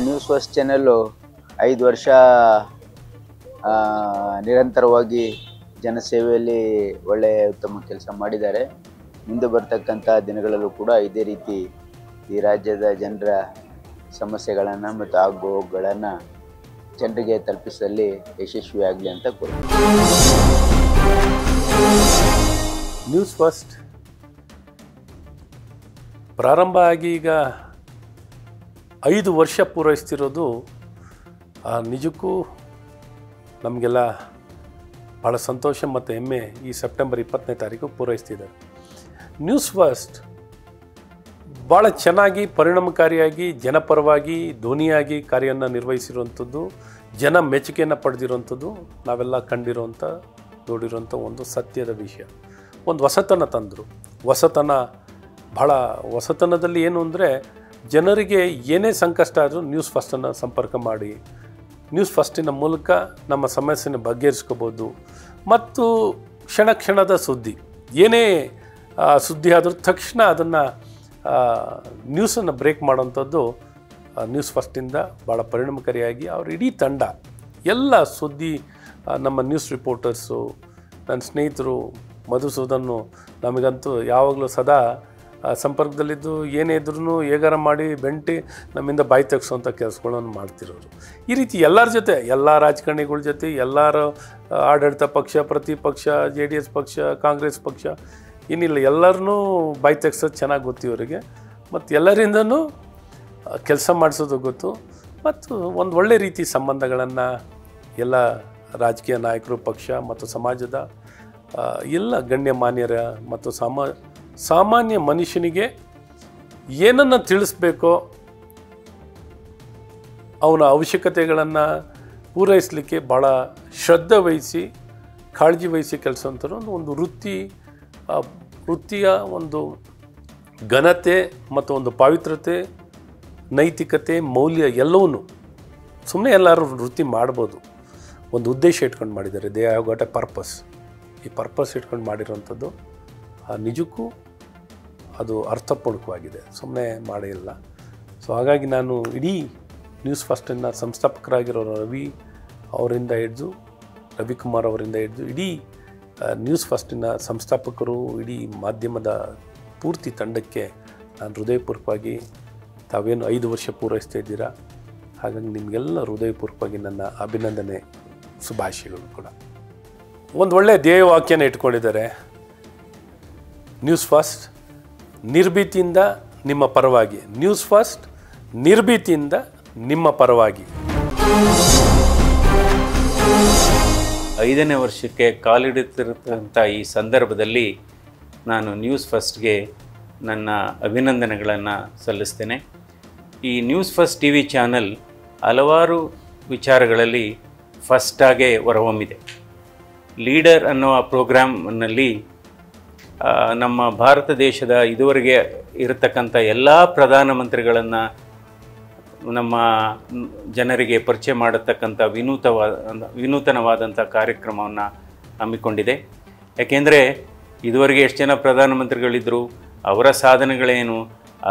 News first channel 5 ವರ್ಷ ನಿರಂತರವಾಗಿ ಜನಸೇವೆಯಲ್ಲಿ ಒಳ್ಳೆಯ ಉತ್ತಮ ಕೆಲಸ ಮಾಡಿದ್ದಾರೆ. ಮುಂದೆ ಬರ್ತಕ್ಕಂಥ ದಿನಗಳಲ್ಲೂ ಕೂಡ ಇದೇ ರೀತಿ ಈ ರಾಜ್ಯದ ಜನರ ಸಮಸ್ಯೆಗಳನ್ನು ಮತ್ತು ಆಗುಗಳನ್ನು ಜನರಿಗೆ ತಲುಪಿಸಲಿ ಯಶಸ್ವಿಯಾಗಲಿ ಅಂತ ಕೋರ್ತೀನಿ. ನ್ಯೂಸ್ ಫಸ್ಟ್ ಪ್ರಾರಂಭ ಆಗಿ ಈಗ 5 ವರ್ಷ ಪೂರೈಸ್ತಿರೋದು ನಿಜಕ್ಕೂ ನಮಗೆಲ್ಲ ಭಾಳ ಸಂತೋಷ ಮತ್ತು ಹೆಮ್ಮೆ. ಈ ಸೆಪ್ಟೆಂಬರ್ 20ನೇ ತಾರೀಕು ಪೂರೈಸ್ತಿದ್ದಾರೆ. ನ್ಯೂಸ್ ಫಸ್ಟ್ ಭಾಳ ಚೆನ್ನಾಗಿ ಪರಿಣಾಮಕಾರಿಯಾಗಿ ಜನಪರವಾಗಿ ಧ್ವನಿಯಾಗಿ ಕಾರ್ಯವನ್ನು ನಿರ್ವಹಿಸಿರುವಂಥದ್ದು, ಜನ ಮೆಚ್ಚುಗೆಯನ್ನು ಪಡೆದಿರುವಂಥದ್ದು ನಾವೆಲ್ಲ ಕಂಡಿರುವಂಥ ನೋಡಿರುವಂಥ ಒಂದು ಸತ್ಯದ ವಿಷಯ. ಒಂದು ಹೊಸತನ ತಂದರು. ಭಾಳ ಹೊಸತನದಲ್ಲಿ ಏನು ಅಂದರೆ, ಜನರಿಗೆ ಏನೇ ಸಂಕಷ್ಟ ಆದರೂ ನ್ಯೂಸ್ ಫಸ್ಟನ್ನು ಸಂಪರ್ಕ ಮಾಡಿ ನ್ಯೂಸ್ ಫಸ್ಟಿನ ಮೂಲಕ ನಮ್ಮ ಸಮಸ್ಯೆನ ಬಗೆಹರಿಸ್ಕೋಬೋದು. ಮತ್ತು ಕ್ಷಣ ಕ್ಷಣದ ಸುದ್ದಿ, ಏನೇ ಸುದ್ದಿ ಆದರೂ ತಕ್ಷಣ ಅದನ್ನು ನ್ಯೂಸನ್ನು ಬ್ರೇಕ್ ಮಾಡೋವಂಥದ್ದು ನ್ಯೂಸ್ ಫಸ್ಟಿಂದ ಭಾಳ ಪರಿಣಾಮಕಾರಿಯಾಗಿ ಅವ್ರ ಇಡೀ ತಂಡ ಎಲ್ಲ ಸುದ್ದಿ, ನಮ್ಮ ನ್ಯೂಸ್ ರಿಪೋರ್ಟರ್ಸು, ನನ್ನ ಸ್ನೇಹಿತರು ಮಧುಸೂದನ್ನು ನಮಗಂತೂ ಯಾವಾಗಲೂ ಸದಾ ಸಂಪರ್ಕದಲ್ಲಿದ್ದು ಏನೇ ಇದ್ರೂ ಹೇಗಾರ ಮಾಡಿ ಬೆಂಟಿ ನಮ್ಮಿಂದ ಬಾಯಿ ತೆಗೆಸೋಂಥ ಕೆಲಸಗಳನ್ನು ಮಾಡ್ತಿರೋರು. ಈ ರೀತಿ ಎಲ್ಲರ ಜೊತೆ, ಎಲ್ಲ ರಾಜಕಾರಣಿಗಳ ಜೊತೆ, ಎಲ್ಲರ ಆಡಳಿತ ಪಕ್ಷ, ಪ್ರತಿಪಕ್ಷ, JDS ಪಕ್ಷ, ಕಾಂಗ್ರೆಸ್ ಪಕ್ಷ, ಏನಿಲ್ಲ ಎಲ್ಲರನ್ನೂ ಬಾಯಿ ತೆಗ್ಸೋದು ಚೆನ್ನಾಗಿ ಗೊತ್ತು ಇವರಿಗೆ. ಮತ್ತು ಎಲ್ಲರಿಂದನೂ ಕೆಲಸ ಮಾಡಿಸೋದು ಗೊತ್ತು. ಮತ್ತು ಒಂದು ಒಳ್ಳೆ ರೀತಿ ಸಂಬಂಧಗಳನ್ನು ಎಲ್ಲ ರಾಜಕೀಯ ನಾಯಕರು, ಪಕ್ಷ ಮತ್ತು ಸಮಾಜದ ಎಲ್ಲ ಗಣ್ಯಮಾನ್ಯರ ಮತ್ತು ಸಾಮಾನ್ಯ ಮನುಷ್ಯನಿಗೆ ಏನನ್ನು ತಿಳಿಸ್ಬೇಕೋ ಅವನ ಅವಶ್ಯಕತೆಗಳನ್ನು ಪೂರೈಸಲಿಕ್ಕೆ ಭಾಳ ಶ್ರದ್ಧೆ ವಹಿಸಿ, ಕಾಳಜಿ ವಹಿಸಿ ಕೆಲಸ ಅಂತಾರೆ. ಒಂದು ವೃತ್ತಿಯ ಒಂದು ಘನತೆ ಮತ್ತು ಒಂದು ಪಾವಿತ್ರತೆ, ನೈತಿಕತೆ, ಮೌಲ್ಯ ಎಲ್ಲವೂ ಸುಮ್ಮನೆ ಎಲ್ಲರೂ ವೃತ್ತಿ ಮಾಡ್ಬೋದು. ಒಂದು ಉದ್ದೇಶ ಇಟ್ಕೊಂಡು ಮಾಡಿದ್ದಾರೆ. They have got A purpose. ಈ ಪರ್ಪಸ್ ಇಟ್ಕೊಂಡು ಮಾಡಿರೋವಂಥದ್ದು ನಿಜಕ್ಕೂ ಅದು ಅರ್ಥಪೂರ್ಣವಾಗಿದೆ, ಸುಮ್ಮನೆ ಮಾಡಿಲ್ಲ. ಸೊ ಹಾಗಾಗಿ ನಾನು ಇಡೀ ನ್ಯೂಸ್ ಫಸ್ಟನ್ನು ಸಂಸ್ಥಾಪಕರಾಗಿರೋ ರವಿಕುಮಾರ್ ಅವರಿಂದ ಹಿಡಿದು ಇಡೀ ನ್ಯೂಸ್ ಫಸ್ಟಿನ ಸಂಸ್ಥಾಪಕರು, ಇಡೀ ಮಾಧ್ಯಮದ ಪೂರ್ತಿ ತಂಡಕ್ಕೆ ನಾನು ಹೃದಯಪೂರ್ವಕವಾಗಿ, ತಾವೇನು 5 ವರ್ಷ ಪೂರೈಸ್ತಾ ಇದ್ದೀರಾ, ಹಾಗಾಗಿ ನಿಮಗೆಲ್ಲ ಹೃದಯಪೂರ್ವಕವಾಗಿ ನನ್ನ ಅಭಿನಂದನೆ, ಶುಭಾಶಯಗಳು ಕೂಡ. ಒಂದು ಒಳ್ಳೆಯ ಧ್ಯೇಯವಾಕ್ಯನ ಇಟ್ಕೊಂಡಿದ್ದಾರೆ. ನ್ಯೂಸ್ ಫಸ್ಟ್ ನಿರ್ಭೀತಿಯಿಂದ ನಿಮ್ಮ ಪರವಾಗಿ. ನ್ಯೂಸ್ ಫಸ್ಟ್ ನಿರ್ಭೀತಿಯಿಂದ ನಿಮ್ಮ ಪರವಾಗಿ. 5ನೇ ವರ್ಷಕ್ಕೆ ಕಾಲಿಡುತ್ತಿರತಕ್ಕಂಥ ಈ ಸಂದರ್ಭದಲ್ಲಿ ನಾನು ನ್ಯೂಸ್ ಫಸ್ಟ್ಗೆ ನನ್ನ ಅಭಿನಂದನೆಗಳನ್ನು ಸಲ್ಲಿಸ್ತೇನೆ. ಈ ನ್ಯೂಸ್ ಫಸ್ಟ್ TV ಚಾನಲ್ ಹಲವಾರು ವಿಚಾರಗಳಲ್ಲಿ ಫಸ್ಟಾಗೇ ಹೊರಹೊಮ್ಮಿದೆ. ಲೀಡರ್ ಅನ್ನುವ ಪ್ರೋಗ್ರಾಮ್ನಲ್ಲಿ ನಮ್ಮ ಭಾರತ ದೇಶದ ಇದುವರೆಗೆ ಇರತಕ್ಕಂಥ ಎಲ್ಲ ಪ್ರಧಾನಮಂತ್ರಿಗಳನ್ನು ನಮ್ಮ ಜನರಿಗೆ ಪರಿಚಯ ಮಾಡತಕ್ಕಂಥ ವಿನೂತನವಾದಂಥ ಕಾರ್ಯಕ್ರಮವನ್ನು ಹಮ್ಮಿಕೊಂಡಿದೆ. ಯಾಕೆಂದರೆ ಇದುವರೆಗೆ ಎಷ್ಟು ಜನ ಪ್ರಧಾನಮಂತ್ರಿಗಳಿದ್ದರು, ಅವರ ಸಾಧನೆಗಳೇನು,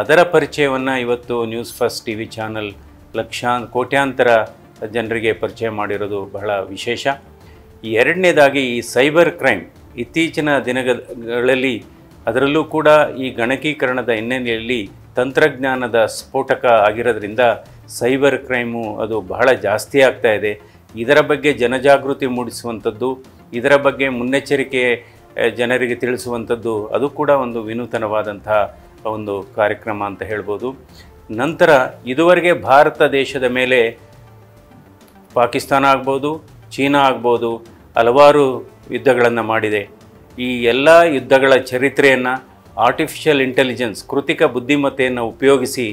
ಅದರ ಪರಿಚಯವನ್ನು ಇವತ್ತು ನ್ಯೂಸ್ ಫಸ್ಟ್ TV ಚಾನಲ್ ಕೋಟ್ಯಾಂತರ ಜನರಿಗೆ ಪರಿಚಯ ಮಾಡಿರೋದು ಬಹಳ ವಿಶೇಷ. ಎರಡನೇದಾಗಿ ಈ ಸೈಬರ್ ಕ್ರೈಮ್ ಇತ್ತೀಚಿನ ದಿನಗಳಲ್ಲಿ, ಅದರಲ್ಲೂ ಕೂಡ ಈ ಗಣಕೀಕರಣದ ಹಿನ್ನೆಲೆಯಲ್ಲಿ ತಂತ್ರಜ್ಞಾನದ ಸ್ಫೋಟಕ ಆಗಿರೋದ್ರಿಂದ ಸೈಬರ್ ಕ್ರೈಮು ಅದು ಬಹಳ ಜಾಸ್ತಿ ಆಗ್ತಾ ಇದೆ. ಇದರ ಬಗ್ಗೆ ಜನಜಾಗೃತಿ ಮೂಡಿಸುವಂಥದ್ದು, ಇದರ ಬಗ್ಗೆ ಮುನ್ನೆಚ್ಚರಿಕೆ ಜನರಿಗೆ ತಿಳಿಸುವಂಥದ್ದು, ಅದು ಕೂಡ ಒಂದು ವಿನೂತನವಾದಂಥ ಒಂದು ಕಾರ್ಯಕ್ರಮ ಅಂತ ಹೇಳ್ಬೋದು. ನಂತರ ಇದುವರೆಗೆ ಭಾರತ ದೇಶದ ಮೇಲೆ ಪಾಕಿಸ್ತಾನ ಆಗ್ಬೋದು, ಚೀನಾ ಆಗ್ಬೋದು, ಹಲವಾರು ಯುದ್ಧಗಳನ್ನು ಮಾಡಿದೆ. ಈ ಎಲ್ಲ ಯುದ್ಧಗಳ ಚರಿತ್ರೆಯನ್ನು ಆರ್ಟಿಫಿಷಿಯಲ್ ಇಂಟೆಲಿಜೆನ್ಸ್, ಕೃತಿಕ ಬುದ್ಧಿಮತ್ತೆಯನ್ನು ಉಪಯೋಗಿಸಿ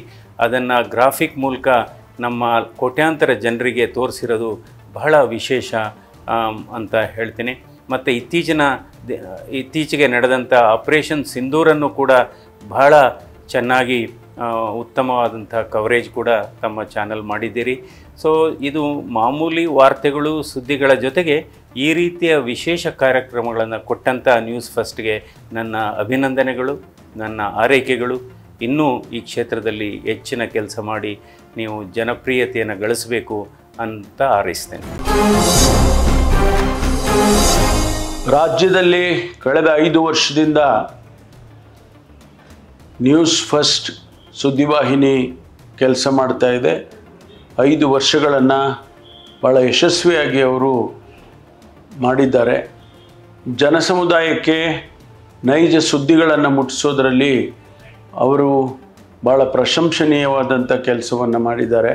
ಅದನ್ನು ಗ್ರಾಫಿಕ್ ಮೂಲಕ ನಮ್ಮ ಕೋಟ್ಯಾಂತರ ಜನರಿಗೆ ತೋರಿಸಿರೋದು ಬಹಳ ವಿಶೇಷ ಅಂತ ಹೇಳ್ತೀನಿ. ಮತ್ತು ಇತ್ತೀಚೆಗೆ ನಡೆದಂಥ ಆಪರೇಷನ್ ಸಿಂಧೂರನ್ನು ಕೂಡ ಬಹಳ ಚೆನ್ನಾಗಿ ಉತ್ತಮವಾದಂಥ ಕವರೇಜ್ ಕೂಡ ತಮ್ಮ ಚಾನಲ್ ಮಾಡಿದ್ದೀರಿ. ಸೊ ಇದು ಮಾಮೂಲಿ ವಾರ್ತೆಗಳು, ಸುದ್ದಿಗಳ ಜೊತೆಗೆ ಈ ರೀತಿಯ ವಿಶೇಷ ಕಾರ್ಯಕ್ರಮಗಳನ್ನು ಕೊಟ್ಟಂಥ ನ್ಯೂಸ್ ಫಸ್ಟ್ಗೆ ನನ್ನ ಅಭಿನಂದನೆಗಳು, ನನ್ನ ಆರೈಕೆಗಳು. ಇನ್ನೂ ಈ ಕ್ಷೇತ್ರದಲ್ಲಿ ಹೆಚ್ಚಿನ ಕೆಲಸ ಮಾಡಿ ನೀವು ಜನಪ್ರಿಯತೆಯನ್ನು ಗಳಿಸಬೇಕು ಅಂತ ಹಾರೈಸ್ತೇನೆ. ರಾಜ್ಯದಲ್ಲಿ ಕಳೆದ 5 ವರ್ಷದಿಂದ ನ್ಯೂಸ್ ಫಸ್ಟ್ ಸುದ್ದಿವಾಹಿನಿ ಕೆಲಸ ಮಾಡ್ತಾ ಇದೆ. 5 ವರ್ಷಗಳನ್ನು ಭಾಳ ಯಶಸ್ವಿಯಾಗಿ ಅವರು ಮಾಡಿದ್ದಾರೆ. ಜನಸಮುದಾಯಕ್ಕೆ ನೈಜ ಸುದ್ದಿಗಳನ್ನು ಮುಟ್ಟಿಸೋದರಲ್ಲಿ ಅವರು ಭಾಳ ಪ್ರಶಂಸನೀಯವಾದಂಥ ಕೆಲಸವನ್ನು ಮಾಡಿದ್ದಾರೆ.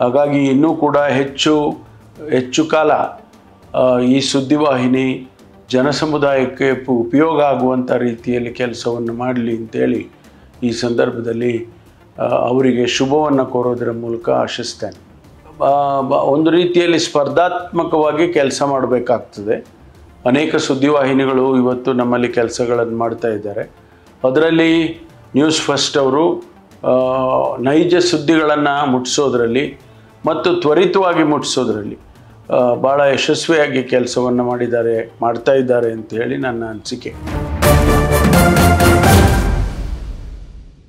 ಹಾಗಾಗಿ ಇನ್ನೂ ಕೂಡ ಹೆಚ್ಚು ಕಾಲ ಈ ಸುದ್ದಿವಾಹಿನಿ ಜನಸಮುದಾಯಕ್ಕೆ ಉಪಯೋಗ ಆಗುವಂಥ ರೀತಿಯಲ್ಲಿ ಕೆಲಸವನ್ನು ಮಾಡಲಿ ಅಂತೇಳಿ ಈ ಸಂದರ್ಭದಲ್ಲಿ ಅವರಿಗೆ ಶುಭವನ್ನು ಕೋರೋದರ ಮೂಲಕ ಆಶಿಸ್ತೇನೆ. ಒಂದು ರೀತಿಯಲ್ಲಿ ಸ್ಪರ್ಧಾತ್ಮಕವಾಗಿ ಕೆಲಸ ಮಾಡಬೇಕಾಗ್ತದೆ. ಅನೇಕ ಸುದ್ದಿವಾಹಿನಿಗಳು ಇವತ್ತು ನಮ್ಮಲ್ಲಿ ಕೆಲಸಗಳನ್ನು ಮಾಡ್ತಾ ಇದ್ದಾರೆ. ಅದರಲ್ಲಿ ನ್ಯೂಸ್ ಫಸ್ಟ್ ಅವರು ನೈಜ ಸುದ್ದಿಗಳನ್ನು ಮುಟ್ಟಿಸೋದ್ರಲ್ಲಿ ಮತ್ತು ತ್ವರಿತವಾಗಿ ಮುಟ್ಟಿಸೋದ್ರಲ್ಲಿ ಭಾಳ ಯಶಸ್ವಿಯಾಗಿ ಕೆಲಸವನ್ನು ಮಾಡ್ತಾ ಇದ್ದಾರೆ ಅಂತ ಹೇಳಿ ನನ್ನ ಅನಿಸಿಕೆ.